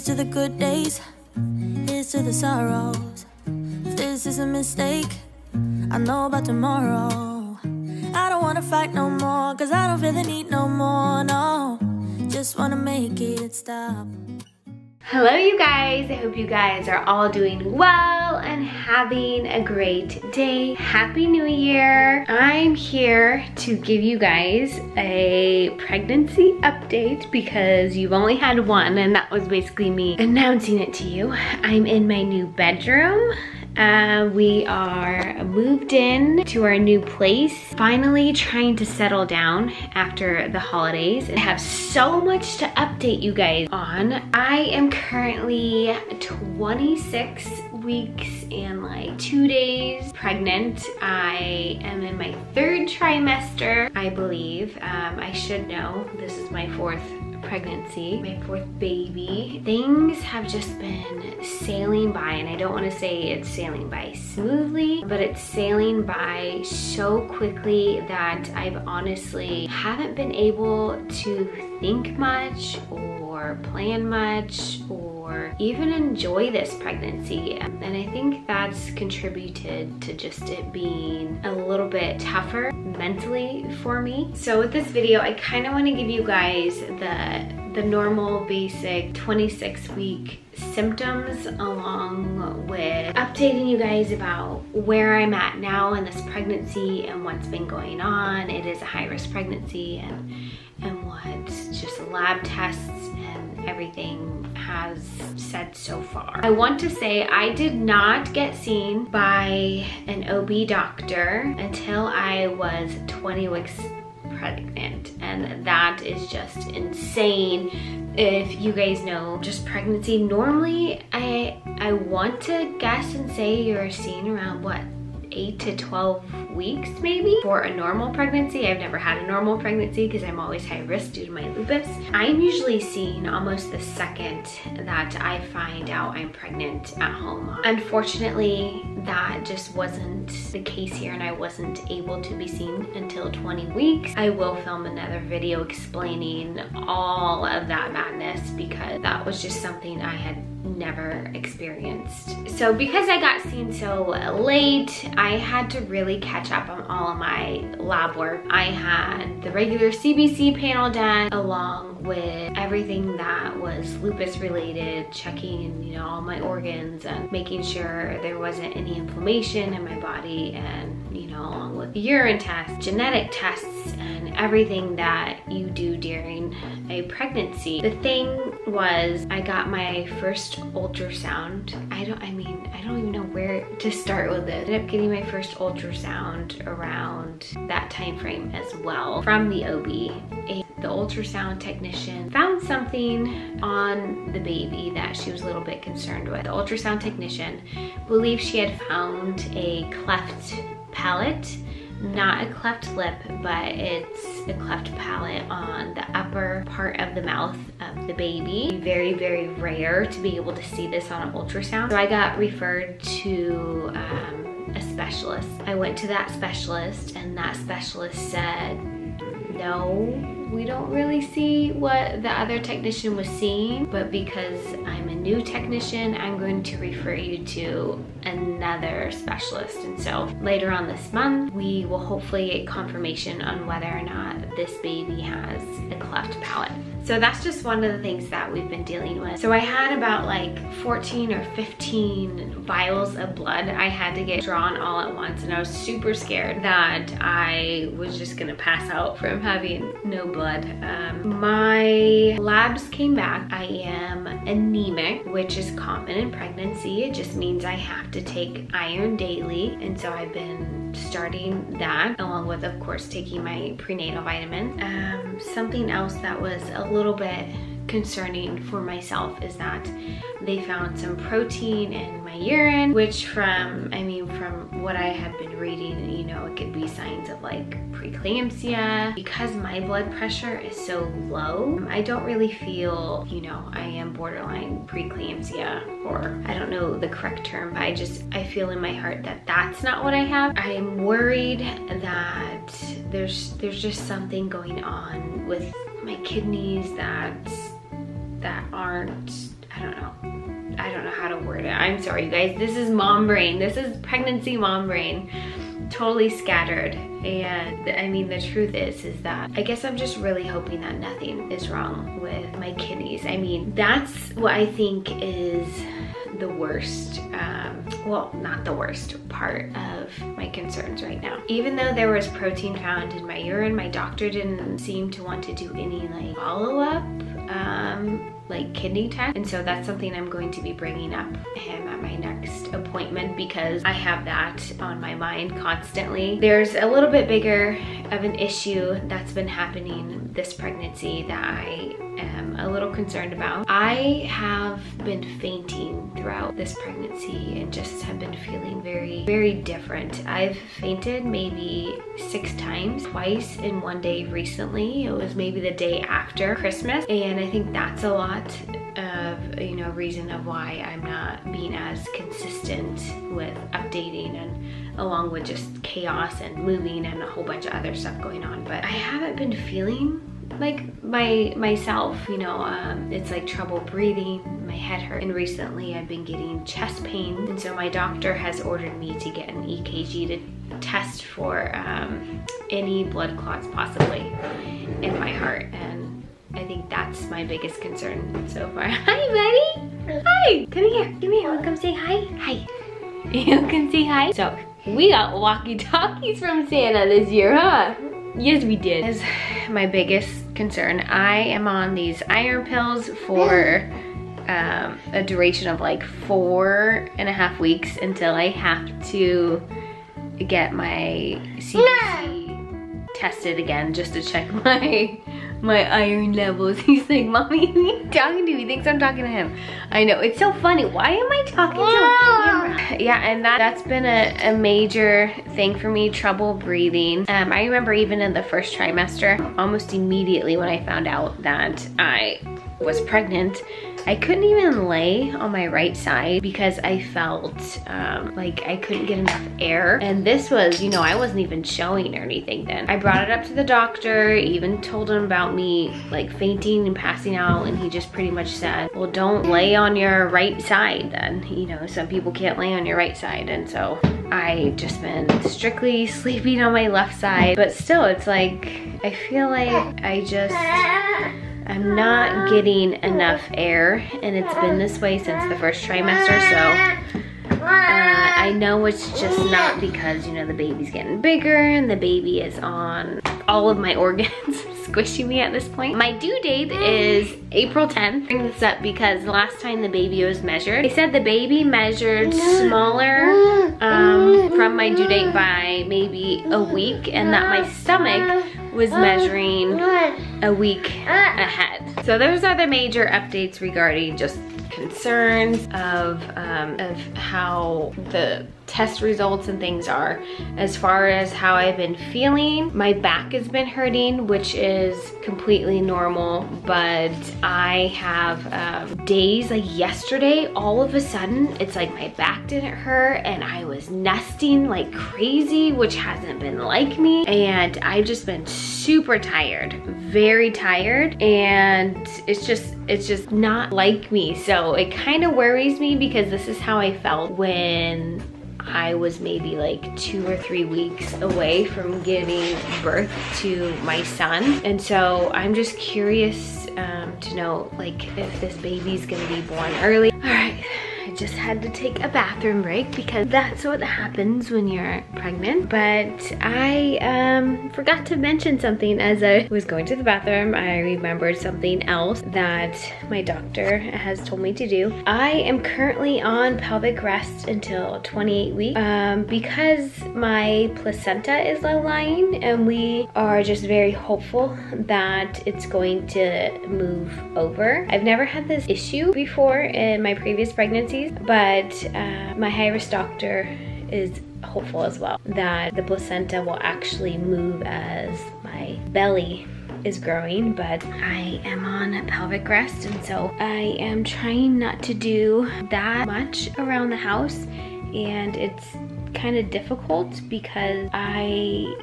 to the good days, here's to the sorrows. If this is a mistake, I know about tomorrow. I don't wanna fight no more, cause I don't feel the need no more, no. Just wanna make it stop. Hello you guys, I hope you guys are all doing well and having a great day. Happy New Year. I'm here to give you guys a pregnancy update because you've only had one, and that was basically me announcing it to you. I'm in my new bedroom. We are moved in to our new place, finally trying to settle down after the holidays. I have so much to update you guys on. I am currently 26 weeks and like 2 days pregnant. I am in my 3rd trimester, I believe. I should know, this is my 4th pregnancy, my 4th baby. Things have just been sailing by, and I don't want to say it's sailing by smoothly, but it's sailing by so quickly that I've honestly haven't been able to think much or plan much or even enjoy this pregnancy. And I think that's contributed to just it being a little bit tougher mentally for me. So with this video, I kind of want to give you guys the normal basic 26-week symptoms, along with updating you guys about where I'm at now in this pregnancy and what's been going on. It is a high-risk pregnancy, and what just lab tests and everything has said so far. I want to say I did not get seen by an OB doctor until I was 20 weeks pregnant, and that is just insane. If you guys know just pregnancy, normally I want to guess and say you're seen around what, 8 to 12 weeks maybe for a normal pregnancy. I've never had a normal pregnancy because I'm always high risk due to my lupus. I'm usually seen almost the second that I find out I'm pregnant at home. Unfortunately, that just wasn't the case here, and I wasn't able to be seen until 20 weeks. I will film another video explaining all of that madness because that was just something I had never experienced. So because I got seen so late, I had to really catch up on all of my lab work. I had the regular CBC panel done, along with everything that was lupus related, checking, you know, all my organs and making sure there wasn't any inflammation in my body, and, you know, along with urine tests, genetic tests, and everything that you do during a pregnancy. The thing was, I got my first ultrasound. I don't even know where to start with this. I ended up getting my first ultrasound around that time frame as well from the OB. The ultrasound technician found something on the baby that she was a little bit concerned with. The ultrasound technician believed she had found a cleft palate. Not a cleft lip, but it's a cleft palate on the upper part of the mouth of the baby. Very, very rare to be able to see this on an ultrasound. So I got referred to a specialist. I went to that specialist, and that specialist said, no, we don't really see what the other technician was seeing, but because I'm a new technician, I'm going to refer you to another specialist. And so later on this month, we will hopefully get confirmation on whether or not this baby has a cleft palate. So that's just one of the things that we've been dealing with. So I had about like 14 or 15 vials of blood I had to get drawn all at once, and I was super scared that I was just gonna pass out from having no blood. My labs came back. I am anemic, which is common in pregnancy. It just means I have to take iron daily, and so I've been starting that, along with, of course, taking my prenatal vitamins. Something else that was a little bit concerning for myself is that they found some protein in my urine, which from what I had been reading, you know, it could be signs of like preeclampsia. Because my blood pressure is so low, I don't really feel, you know, I am borderline preeclampsia, or I don't know the correct term, but I feel in my heart that that's not what I have. I am worried that there's just something going on with my kidneys that aren't I don't know how to word it. I'm sorry, you guys. This is mom brain. This is pregnancy mom brain. Totally scattered. And I mean, the truth is that I guess I'm just really hoping that nothing is wrong with my kidneys. I mean, that's what I think is the worst, well, not the worst part of my concerns right now. Even though there was protein found in my urine, my doctor didn't seem to want to do any like follow-up like kidney test, and so that's something I'm going to be bringing up him at my next appointment, because I have that on my mind constantly. There's a little bit bigger of an issue that's been happening this pregnancy that I am a little concerned about. I have been fainting throughout this pregnancy and just have been feeling very, very different. I've fainted maybe 6 times, twice in one day recently. It was maybe the day after Christmas, and I think that's a lot of, you know, reason of why I'm not being as consistent with updating, and along with just chaos and moving and a whole bunch of other stuff going on. But I haven't been feeling like myself, you know. It's like trouble breathing, my head hurt, and recently I've been getting chest pain, and so my doctor has ordered me to get an EKG to test for any blood clots possibly in my heart, and I think that's my biggest concern so far. Hi, buddy. Hi. Come here. Come here. Wanna come say hi? Hi. You can say hi. So we got walkie-talkies from Santa this year, huh? Yes, we did. As my biggest concern, I am on these iron pills for a duration of like 4.5 weeks until I have to get my CBC tested again, just to check my iron levels. He's like, Mommy, who are you talking to? He thinks I'm talking to him. I know, it's so funny. Why am I talking to a camera? Yeah, and that's been a major thing for me, trouble breathing. I remember even in the first trimester, almost immediately when I found out that I was pregnant, I couldn't even lay on my right side because I felt like I couldn't get enough air. And this was, you know, I wasn't even showing or anything then. I brought it up to the doctor, even told him about me like fainting and passing out, and he just pretty much said, well, don't lay on your right side then. You know, some people can't lay on your right side. And so I just been strictly sleeping on my left side. But still, it's like, I feel like I'm not getting enough air, and it's been this way since the first trimester, so I know it's just not because, you know, the baby's getting bigger and the baby is on all of my organs squishing me at this point. My due date is April 10th. I bring this up because the last time the baby was measured, they said the baby measured smaller from my due date by maybe a week, and that my stomach was measuring a week ahead. So those are the major updates regarding just concerns of how the test results and things are. As far as how I've been feeling, my back has been hurting, which is completely normal, but I have days like yesterday, all of a sudden, it's like my back didn't hurt and I was nesting like crazy, which hasn't been like me, and I've just been super tired, very tired, and it's just not like me. So it kind of worries me because this is how I felt when I was maybe like 2 or 3 weeks away from giving birth to my son. And so I'm just curious to know like if this baby's gonna be born early. All right, I just had to take a bathroom break because that's what happens when you're pregnant. But I forgot to mention something as I was going to the bathroom. I remembered something else that my doctor has told me to do. I am currently on pelvic rest until 28 weeks because my placenta is low-lying, and we are just very hopeful that it's going to move over. I've never had this issue before in my previous pregnancies, but my high-risk doctor is hopeful as well that the placenta will actually move as my belly is growing. But I am on pelvic rest, and so I am trying not to do that much around the house, and it's kind of difficult because I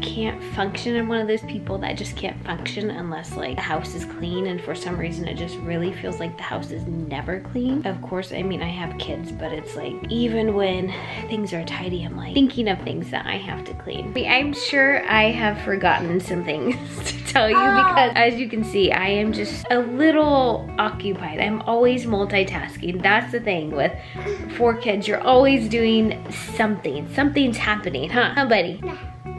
can't function. I'm one of those people that just can't function unless like the house is clean, and for some reason it just really feels like the house is never clean. Of course, I mean, I have kids, but it's like even when things are tidy, I'm like thinking of things that I have to clean. I'm sure I have forgotten some things to tell you because as you can see, I am just a little occupied. I'm always multitasking. That's the thing with 4 kids. You're always doing something. Something's happening, huh? Huh, buddy?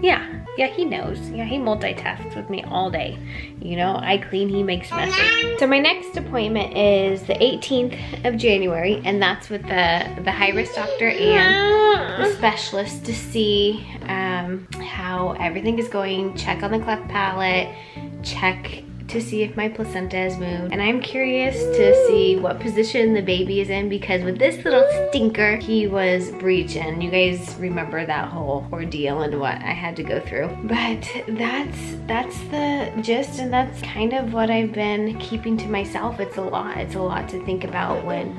Yeah, he knows. Yeah, he multitasks with me all day. You know, I clean, he makes messes. So my next appointment is the 18th of January, and that's with the high-risk doctor and the specialist to see how everything is going, check on the cleft palate, check to see if my placenta has moved. And I'm curious to see what position the baby is in, because with this little stinker, he was breeching. You guys remember that whole ordeal and what I had to go through. But that's the gist, and that's kind of what I've been keeping to myself. It's a lot. It's a lot to think about when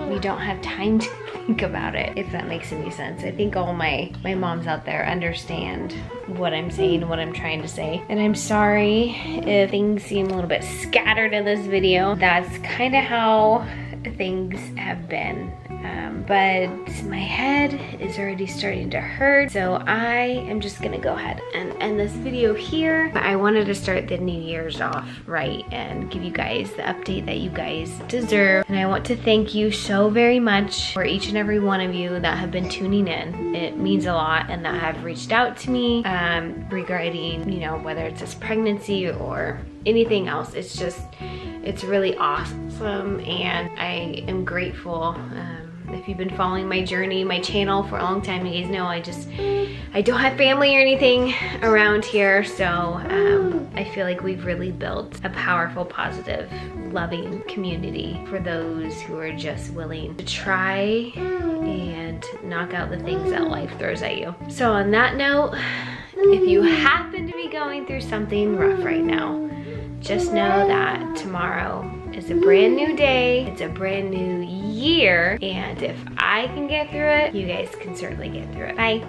we don't have time to think about it, if that makes any sense. I think all my moms out there understand what I'm saying, what I'm trying to say. And I'm sorry if things seem a little bit scattered in this video. That's kind of how things have been. But my head is already starting to hurt, so I am just gonna go ahead and end this video here. But I wanted to start the New Year's off right and give you guys the update that you guys deserve. And I want to thank you so very much for each and every one of you that have been tuning in. It means a lot, and that have reached out to me regarding, you know, whether it's this pregnancy or anything else. It's really awesome, and I am grateful. If you've been following my journey, my channel for a long time, you guys know I don't have family or anything around here, so I feel like we've really built a powerful, positive, loving community for those who are just willing to try and knock out the things that life throws at you. So on that note, if you happen to be going through something rough right now, just know that tomorrow is a brand new day. It's a brand new year. And if I can get through it, you guys can certainly get through it. Bye.